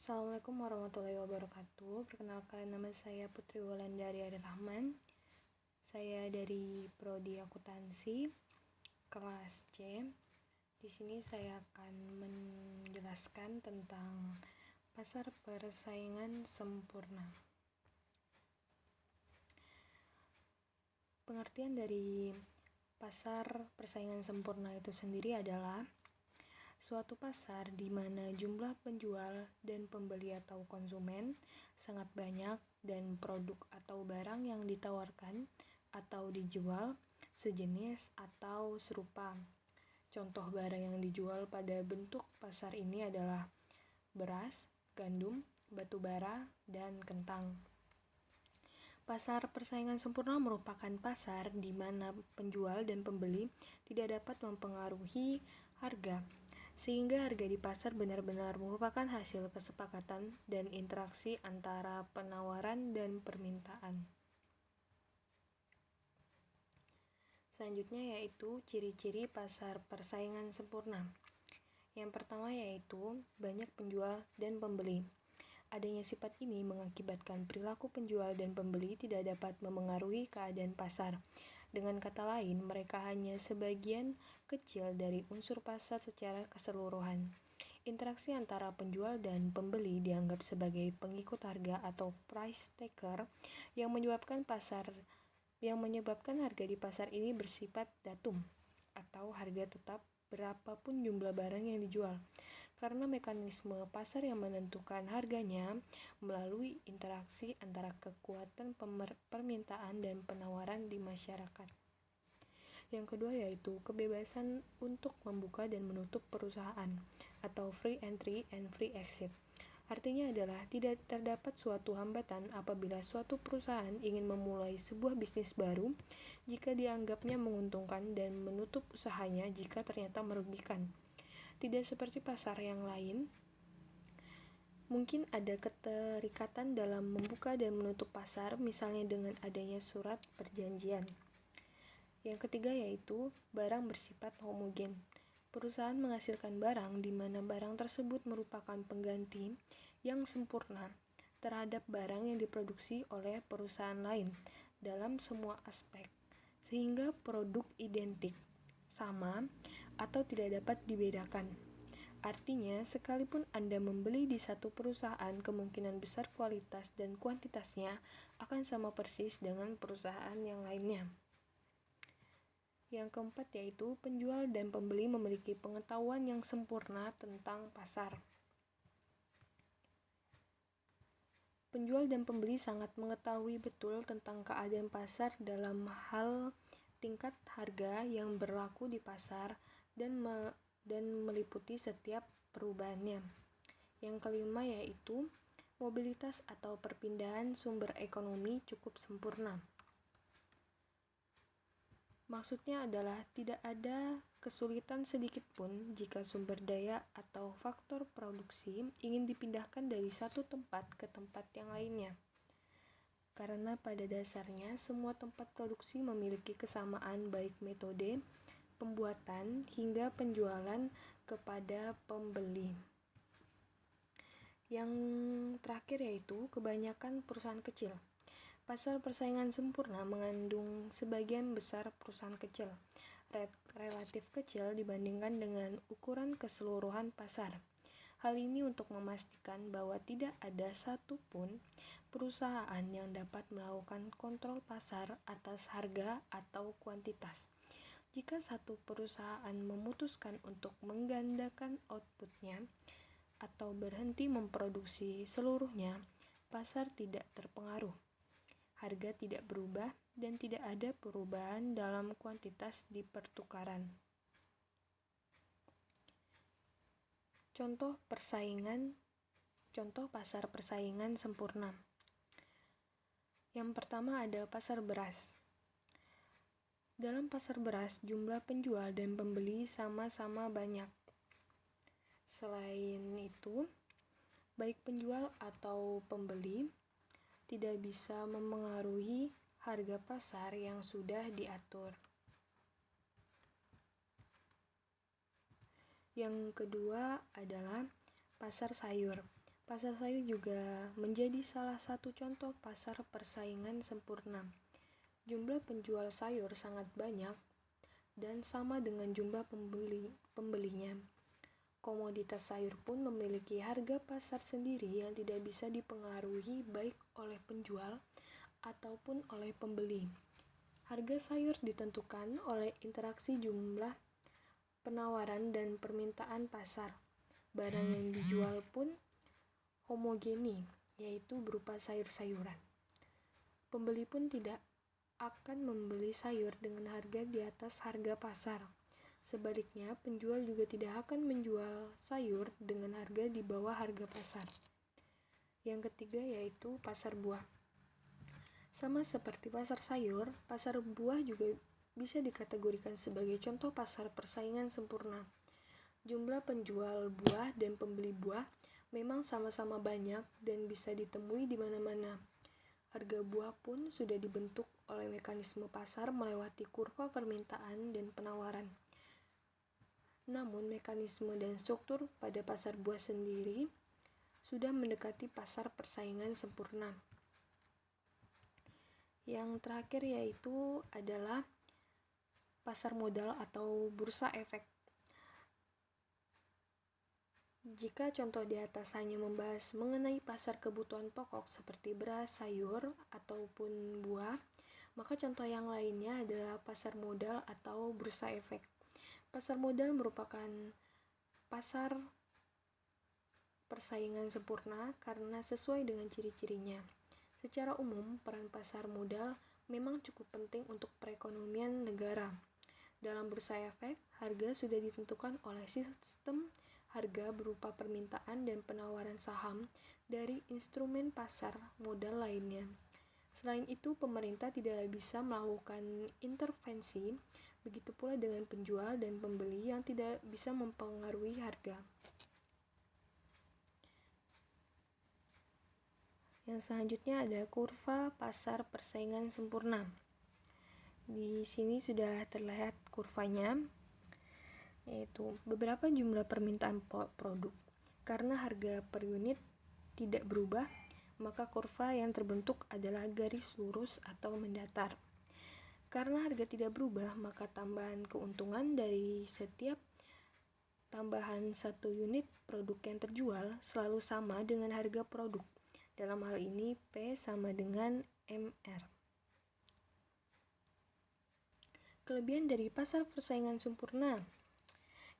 Assalamualaikum warahmatullahi wabarakatuh. Perkenalkan, nama saya Putri Wulandari Arya Rahman. Saya dari Prodi Akuntansi kelas C. Di sini saya akan menjelaskan tentang pasar persaingan sempurna. Pengertian dari pasar persaingan sempurna itu sendiri adalah suatu pasar di mana jumlah penjual dan pembeli atau konsumen sangat banyak dan produk atau barang yang ditawarkan atau dijual sejenis atau serupa. Contoh barang yang dijual pada bentuk pasar ini adalah beras, gandum, batu bara, dan kentang. Pasar persaingan sempurna merupakan pasar di mana penjual dan pembeli tidak dapat mempengaruhi harga, sehingga harga di pasar benar-benar merupakan hasil kesepakatan dan interaksi antara penawaran dan permintaan. Selanjutnya yaitu ciri-ciri pasar persaingan sempurna. Yang pertama yaitu banyak penjual dan pembeli. Adanya sifat ini mengakibatkan perilaku penjual dan pembeli tidak dapat memengaruhi keadaan pasar. Dengan kata lain, mereka hanya sebagian kecil dari unsur pasar secara keseluruhan. Interaksi antara penjual dan pembeli dianggap sebagai pengikut harga atau price taker yang menyebabkan harga di pasar ini bersifat datum atau harga tetap berapapun jumlah barang yang dijual. Karena mekanisme pasar yang menentukan harganya melalui interaksi antara kekuatan permintaan dan penawaran di masyarakat. Yang kedua yaitu kebebasan untuk membuka dan menutup perusahaan atau free entry and free exit. Artinya adalah tidak terdapat suatu hambatan apabila suatu perusahaan ingin memulai sebuah bisnis baru jika dianggapnya menguntungkan dan menutup usahanya jika ternyata merugikan. Tidak seperti pasar yang lain, mungkin ada keterikatan dalam membuka dan menutup pasar, misalnya dengan adanya surat perjanjian. Yang ketiga yaitu barang bersifat homogen. Perusahaan menghasilkan barang di mana barang tersebut merupakan pengganti yang sempurna terhadap barang yang diproduksi oleh perusahaan lain dalam semua aspek, sehingga produk identik, sama, atau tidak dapat dibedakan. Artinya, sekalipun Anda membeli di satu perusahaan, kemungkinan besar kualitas dan kuantitasnya akan sama persis dengan perusahaan yang lainnya. Yang keempat yaitu penjual dan pembeli memiliki pengetahuan yang sempurna tentang pasar. Penjual dan pembeli sangat mengetahui betul tentang keadaan pasar dalam hal tingkat harga yang berlaku di pasar dan meliputi setiap perubahannya. Yang kelima yaitu mobilitas atau perpindahan sumber ekonomi cukup sempurna. Maksudnya adalah tidak ada kesulitan sedikit pun jika sumber daya atau faktor produksi ingin dipindahkan dari satu tempat ke tempat yang lainnya. Karena pada dasarnya semua tempat produksi memiliki kesamaan baik metode pembuatan hingga penjualan kepada pembeli. Yang terakhir yaitu kebanyakan perusahaan kecil. Pasar persaingan sempurna mengandung sebagian besar perusahaan kecil, relatif kecil dibandingkan dengan ukuran keseluruhan pasar. Hal ini untuk memastikan bahwa tidak ada satupun perusahaan yang dapat melakukan kontrol pasar atas harga atau kuantitas. Jika satu perusahaan memutuskan untuk menggandakan outputnya atau berhenti memproduksi seluruhnya, pasar tidak terpengaruh. Harga tidak berubah dan tidak ada perubahan dalam kuantitas di pertukaran. Contoh pasar persaingan sempurna. Yang pertama ada pasar beras. Dalam pasar beras, jumlah penjual dan pembeli sama-sama banyak. Selain itu, baik penjual atau pembeli tidak bisa memengaruhi harga pasar yang sudah diatur. Yang kedua adalah pasar sayur. Pasar sayur juga menjadi salah satu contoh pasar persaingan sempurna. Jumlah penjual sayur sangat banyak dan sama dengan jumlah pembelinya. Komoditas sayur pun memiliki harga pasar sendiri yang tidak bisa dipengaruhi baik oleh penjual ataupun oleh pembeli. Harga sayur ditentukan oleh interaksi jumlah penawaran dan permintaan pasar. Barang yang dijual pun homogeni, yaitu berupa sayur-sayuran. Pembeli pun tidak akan membeli sayur dengan harga di atas harga pasar. Sebaliknya, penjual juga tidak akan menjual sayur dengan harga di bawah harga pasar. Yang ketiga yaitu pasar buah. Sama seperti pasar sayur, pasar buah juga bisa dikategorikan sebagai contoh pasar persaingan sempurna. Jumlah penjual buah dan pembeli buah memang sama-sama banyak dan bisa ditemui di mana-mana. Harga buah pun sudah dibentuk oleh mekanisme pasar melewati kurva permintaan dan penawaran. Namun, mekanisme dan struktur pada pasar buah sendiri sudah mendekati pasar persaingan sempurna. Yang terakhir yaitu adalah pasar modal atau bursa efek. Jika contoh di atas hanya membahas mengenai pasar kebutuhan pokok seperti beras, sayur, ataupun buah, maka contoh yang lainnya adalah pasar modal atau bursa efek. Pasar modal merupakan pasar persaingan sempurna karena sesuai dengan ciri-cirinya. Secara umum, peran pasar modal memang cukup penting untuk perekonomian negara. Dalam bursa efek, harga sudah ditentukan oleh sistem harga berupa permintaan dan penawaran saham dari instrumen pasar modal lainnya. Selain itu, pemerintah tidak bisa melakukan intervensi, begitu pula dengan penjual dan pembeli yang tidak bisa mempengaruhi harga. Yang selanjutnya ada kurva pasar persaingan sempurna. Di sini sudah terlihat kurvanya, yaitu beberapa jumlah permintaan produk. Karena harga per unit tidak berubah, maka kurva yang terbentuk adalah garis lurus atau mendatar. Karena harga tidak berubah, maka tambahan keuntungan dari setiap tambahan satu unit produk yang terjual selalu sama dengan harga produk. Dalam hal ini, P sama dengan MR. Kelebihan dari pasar persaingan sempurna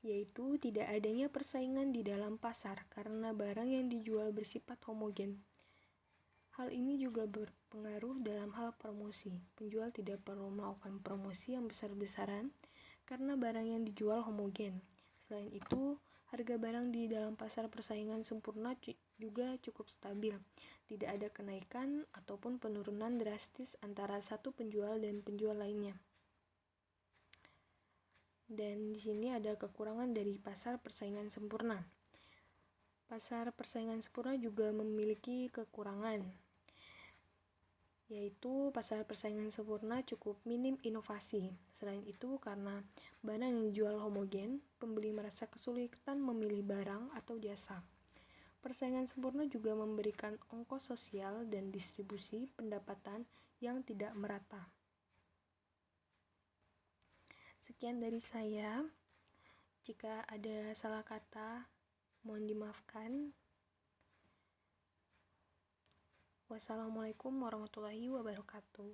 yaitu tidak adanya persaingan di dalam pasar karena barang yang dijual bersifat homogen. Hal ini juga berpengaruh dalam hal promosi. Penjual tidak perlu melakukan promosi yang besar-besaran karena barang yang dijual homogen. Selain itu, harga barang di dalam pasar persaingan sempurna juga cukup stabil. Tidak ada kenaikan ataupun penurunan drastis antara satu penjual dan penjual lainnya. Dan di sini ada kekurangan dari pasar persaingan sempurna. Pasar persaingan sempurna juga memiliki kekurangan, yaitu pasar persaingan sempurna cukup minim inovasi. Selain itu, karena barang yang dijual homogen, pembeli merasa kesulitan memilih barang atau jasa. Persaingan sempurna juga memberikan ongkos sosial dan distribusi pendapatan yang tidak merata. Sekian dari saya. Jika ada salah kata, mohon dimaafkan. Wassalamualaikum warahmatullahi wabarakatuh.